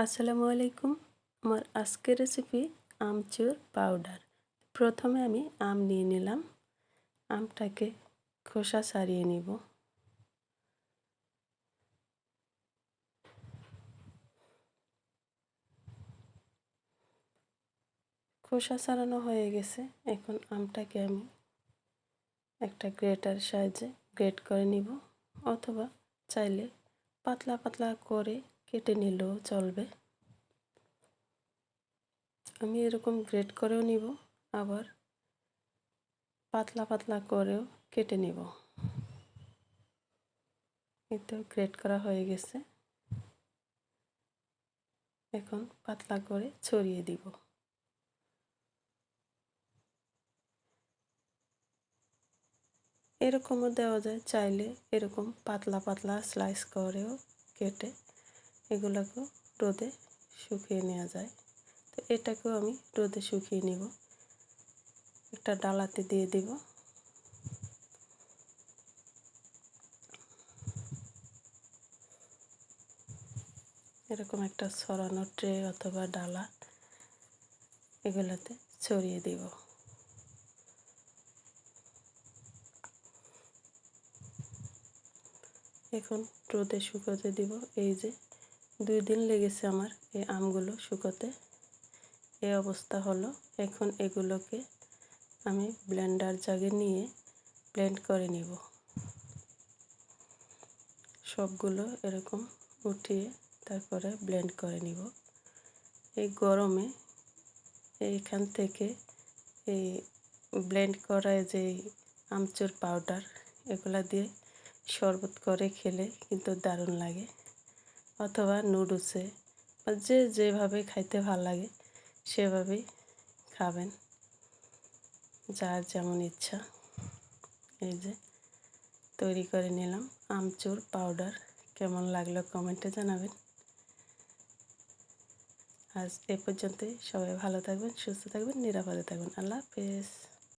আসসালামু আলাইকুম। আমার আজকের রেসিপি আমচুর পাউডার। প্রথমে আমি আম নিয়ে নিলাম। আমটাকে খোসা ছাড়িয়ে নিব। খোসা ছাড়ানো হয়ে গেছে। এখন আমটাকে আমি একটা গ্রেটার সাহায্যে গ্রেট করে নিব, অথবা চাইলে পাতলা পাতলা করে কেটে নিলেও চলবে। আমি এরকম গ্রেট করেও নিব, আবার পাতলা পাতলা করেও কেটে নিব। এতে গ্রেট করা হয়ে গেছে। এখন পাতলা করে ছড়িয়ে দিব। এরকমও দেওয়া যায়, চাইলে এরকম পাতলা পাতলা স্লাইস করেও কেটে এগুলোকেও রোদে শুকিয়ে নেওয়া যায়। তো এটাকেও আমি রোদে শুকিয়ে নিব। একটা ডালাতে দিয়ে দিব। এরকম একটা ছড়ানো ট্রে অথবা ডালা এগুলোতে ছড়িয়ে দিব। এখন রোদে শুকোতে দিব। এই যে 2 দিন লেগেছে আমার এই আমগুলো শুকোতে। এই অবস্থা হলো। এখন এগুলোকে আমি ব্লেন্ডার জাগে নিয়ে ব্লেন্ড করে নিব। সবগুলো এরকম উঠিয়ে তারপরে ব্লেন্ড করে নিব। এই গরমে এইখান থেকে এই ব্লেন্ড করা যে আমচুর পাউডার এগুলা দিয়ে শরবত করে খেলে কিন্তু দারুণ লাগে, অথবা নুডলসে বা যে যেভাবে খাইতে ভালো লাগে সেভাবেই খাবেন, যার যেমন ইচ্ছা। এই যে তৈরি করে নিলাম আমচুর পাউডার। কেমন লাগলো কমেন্টে জানাবেন। আজ এ পর্যন্তই। সবাই ভালো থাকবেন, সুস্থ থাকবেন, নিরাপদে থাকবেন। আল্লাহ হাফেজ।